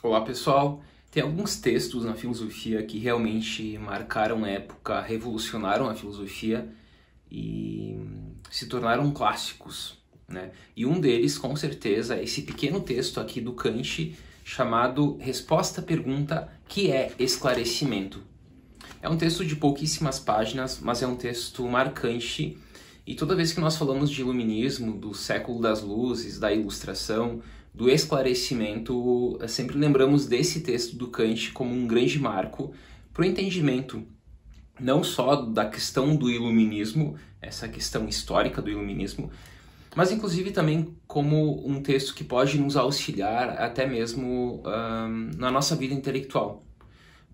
Olá pessoal, tem alguns textos na filosofia que realmente marcaram época, revolucionaram a filosofia e se tornaram clássicos, né? E um deles, com certeza, é esse pequeno texto aqui do Kant chamado Resposta à Pergunta, que é Esclarecimento. É um texto de pouquíssimas páginas, mas é um texto marcante. E toda vez que nós falamos de iluminismo, do século das luzes, da ilustração, do esclarecimento, sempre lembramos desse texto do Kant como um grande marco para o entendimento não só da questão do iluminismo, essa questão histórica do iluminismo, mas inclusive também como um texto que pode nos auxiliar até mesmo na nossa vida intelectual.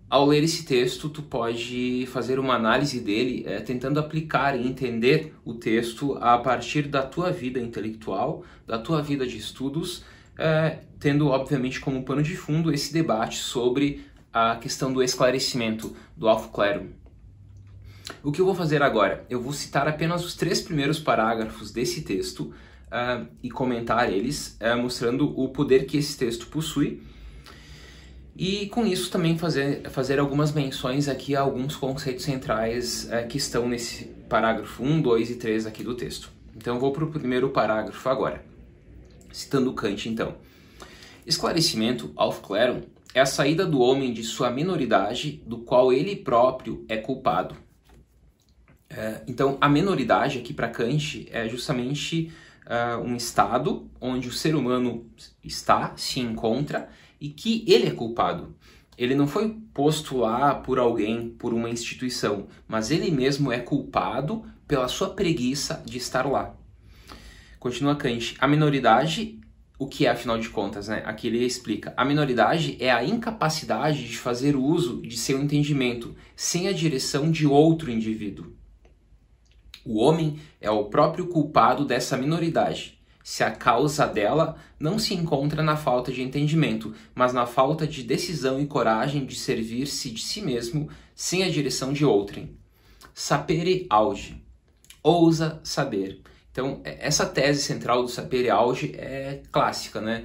Ao ler esse texto, tu pode fazer uma análise dele, tentando aplicar e entender o texto a partir da tua vida intelectual, da tua vida de estudos, tendo obviamente como pano de fundo esse debate sobre a questão do esclarecimento, do aufklärung. O que eu vou fazer agora? Eu vou citar apenas os 3 primeiros parágrafos desse texto e comentar eles, mostrando o poder que esse texto possui. E com isso também fazer algumas menções aqui a alguns conceitos centrais que estão nesse parágrafo 1, 2 e 3 aqui do texto. Então eu vou para o primeiro parágrafo agora, citando Kant então. Esclarecimento, aufklärung, é a saída do homem de sua minoridade, do qual ele próprio é culpado. Então a minoridade aqui para Kant é justamente um estado onde o ser humano está, se encontra, e que ele é culpado. Ele não foi posto lá por alguém, por uma instituição, mas ele mesmo é culpado pela sua preguiça de estar lá. Continua Kant. A minoridade, o que é afinal de contas, né? Aqui ele explica. A minoridade é a incapacidade de fazer uso de seu entendimento sem a direção de outro indivíduo. O homem é o próprio culpado dessa minoridade, se a causa dela não se encontra na falta de entendimento, mas na falta de decisão e coragem de servir-se de si mesmo sem a direção de outrem. Sapere aude, ousa saber. Então, essa tese central do sapere aude é clássica, né?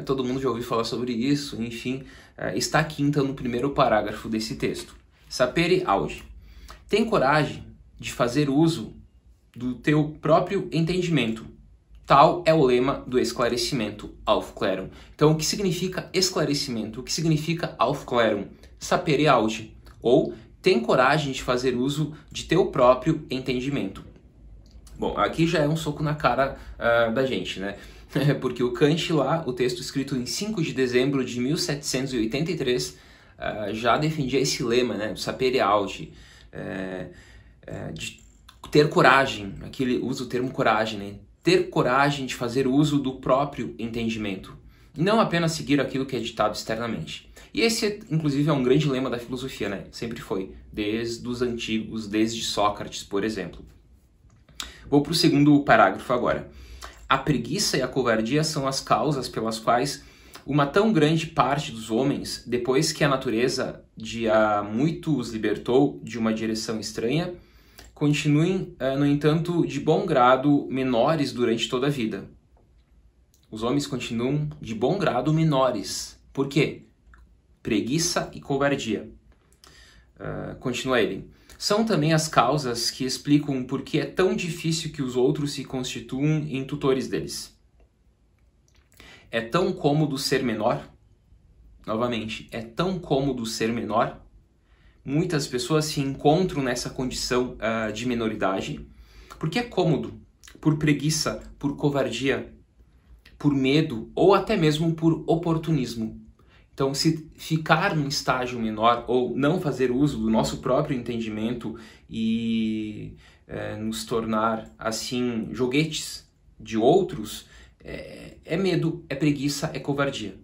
Todo mundo já ouviu falar sobre isso, enfim, está aqui então no primeiro parágrafo desse texto. Sapere aude. Tem coragem de fazer uso do teu próprio entendimento. Tal é o lema do esclarecimento, aufklärung. Então, o que significa esclarecimento? O que significa aufklärung? Sapere aude. Ou, tem coragem de fazer uso de teu próprio entendimento. Bom, aqui já é um soco na cara da gente, né? Porque o Kant lá, o texto escrito em 5 de dezembro de 1783, já defendia esse lema, né? Sapere aude. De ter coragem. Aqui ele usa o termo coragem, né? Ter coragem de fazer uso do próprio entendimento, e não apenas seguir aquilo que é ditado externamente. E esse, inclusive, é um grande lema da filosofia, né? Sempre foi, desde os antigos, desde Sócrates, por exemplo. Vou para o segundo parágrafo agora. A preguiça e a covardia são as causas pelas quais uma tão grande parte dos homens, depois que a natureza de há muito os libertou de uma direção estranha, continuem, no entanto, de bom grado menores durante toda a vida. Os homens continuam de bom grado menores. Por quê? Preguiça e covardia. Continua ele. São também as causas que explicam por que é tão difícil que os outros se constituam em tutores deles. É tão cômodo ser menor? Novamente, é tão cômodo ser menor? Muitas pessoas se encontram nessa condição de minoridade porque é cômodo, por preguiça, por covardia, por medo ou até mesmo por oportunismo. Então, se ficar num estágio menor ou não fazer uso do nosso próprio entendimento e nos tornar, assim, joguetes de outros, é medo, é preguiça, é covardia.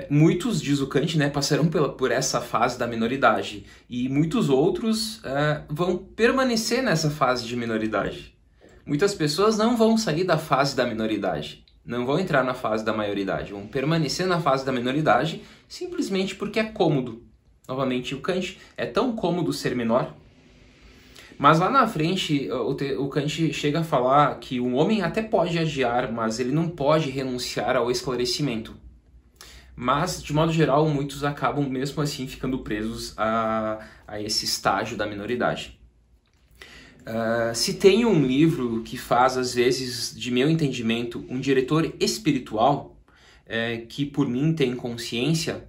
Muitos, diz o Kant, né, passarão por essa fase da minoridade e muitos outros vão permanecer nessa fase de minoridade. Muitas pessoas não vão sair da fase da minoridade, não vão entrar na fase da maioridade, vão permanecer na fase da minoridade simplesmente porque é cômodo. Novamente, o Kant, é tão cômodo ser menor. Mas lá na frente, o Kant chega a falar que o homem até pode adiar, mas ele não pode renunciar ao esclarecimento. Mas, de modo geral, muitos acabam mesmo assim ficando presos a esse estágio da minoridade. Se tem um livro que faz, às vezes, de meu entendimento, um diretor espiritual, que por mim tem consciência,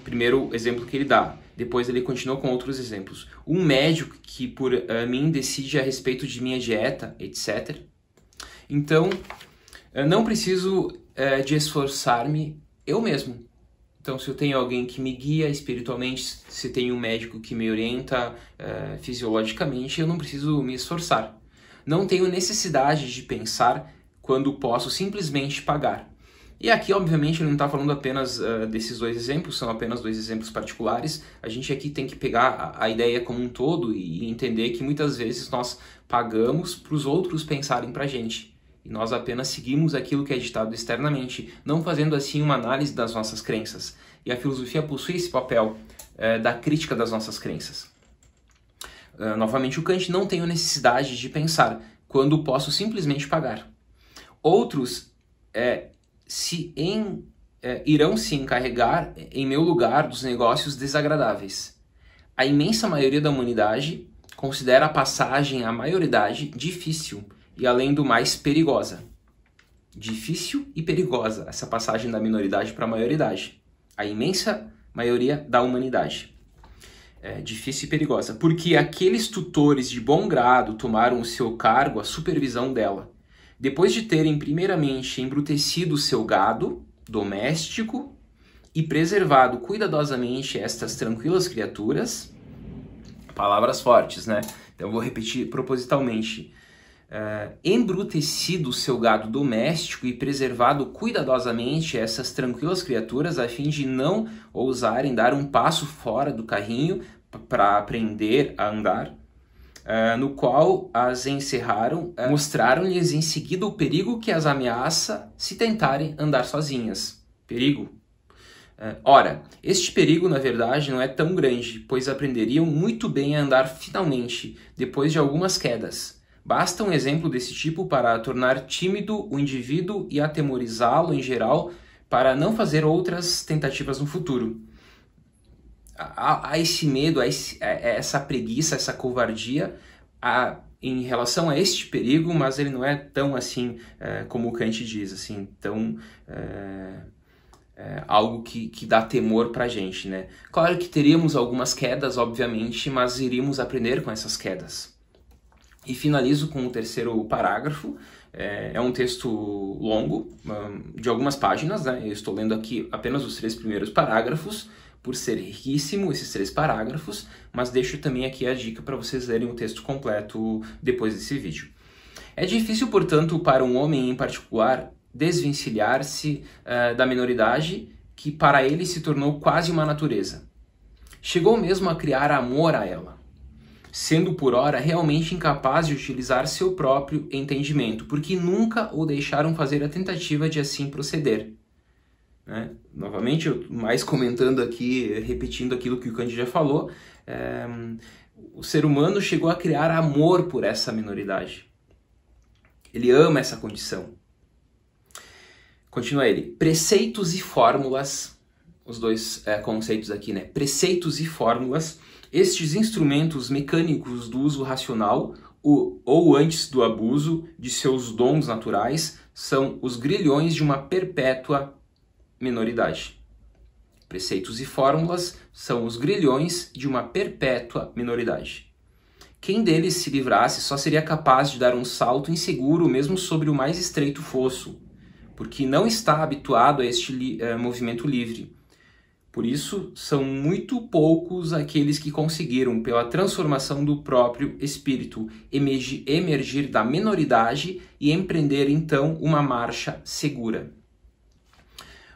primeiro exemplo que ele dá, depois ele continua com outros exemplos. Um médico que por mim decide a respeito de minha dieta, etc. Então, não preciso de esforçar-me eu mesmo. Então, se eu tenho alguém que me guia espiritualmente, se tenho um médico que me orienta fisiologicamente, eu não preciso me esforçar. Não tenho necessidade de pensar quando posso simplesmente pagar. E aqui, obviamente, ele não está falando apenas desses dois exemplos, são apenas dois exemplos particulares. A gente aqui tem que pegar a ideia como um todo e entender que muitas vezes nós pagamos para os outros pensarem para a gente. E nós apenas seguimos aquilo que é ditado externamente, não fazendo assim uma análise das nossas crenças. E a filosofia possui esse papel da crítica das nossas crenças. Novamente, o Kant não tem a necessidade de pensar quando posso simplesmente pagar. Outros irão se encarregar em meu lugar dos negócios desagradáveis. A imensa maioria da humanidade considera a passagem à maioridade difícil e, além do mais, perigosa. Difícil e perigosa essa passagem da minoridade para a maioridade. A imensa maioria da humanidade. Difícil e perigosa, porque aqueles tutores de bom grado tomaram o seu cargo a supervisão dela. Depois de terem primeiramente embrutecido o seu gado doméstico e preservado cuidadosamente estas tranquilas criaturas, palavras fortes, né? Então eu vou repetir propositalmente. Embrutecido o seu gado doméstico e preservado cuidadosamente essas tranquilas criaturas a fim de não ousarem dar um passo fora do carrinho para aprender a andar, no qual as encerraram, mostraram-lhes em seguida o perigo que as ameaça se tentarem andar sozinhas. Perigo. Ora, este perigo, na verdade, não é tão grande, pois aprenderiam muito bem a andar finalmente, depois de algumas quedas. Basta um exemplo desse tipo para tornar tímido o indivíduo e atemorizá-lo em geral para não fazer outras tentativas no futuro. Há esse medo, há essa preguiça, essa covardia em relação a este perigo, mas ele não é tão assim como o Kant diz, assim, tão algo que dá temor pra gente, né? Claro que teríamos algumas quedas, obviamente, mas iríamos aprender com essas quedas. E finalizo com o terceiro parágrafo. É um texto longo, de algumas páginas, né? Eu estou lendo aqui apenas os 3 primeiros parágrafos, por ser riquíssimo esses 3 parágrafos, mas deixo também aqui a dica para vocês lerem o texto completo depois desse vídeo. É difícil, portanto, para um homem em particular desvencilhar-se da minoridade que para ele se tornou quase uma natureza. Chegou mesmo a criar amor a ela, sendo por ora realmente incapaz de utilizar seu próprio entendimento, porque nunca o deixaram fazer a tentativa de assim proceder. Né? Novamente, mais comentando aqui, repetindo aquilo que o Kant já falou, o ser humano chegou a criar amor por essa minoridade. Ele ama essa condição. Continua ele. Preceitos e fórmulas, os dois conceitos aqui, né? Preceitos e fórmulas, estes instrumentos mecânicos do uso racional ou antes do abuso de seus dons naturais são os grilhões de uma perpétua minoridade. Preceitos e fórmulas são os grilhões de uma perpétua minoridade. Quem deles se livrasse só seria capaz de dar um salto inseguro mesmo sobre o mais estreito fosso, porque não está habituado a este movimento livre. Por isso, são muito poucos aqueles que conseguiram, pela transformação do próprio espírito, emergir da minoridade e empreender então uma marcha segura.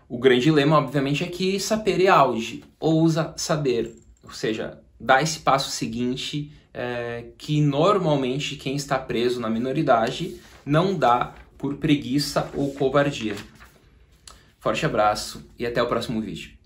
O grande lema, obviamente, é que sapere aude, ousa saber, ou seja, dá esse passo seguinte que normalmente quem está preso na minoridade não dá por preguiça ou covardia. Forte abraço e até o próximo vídeo.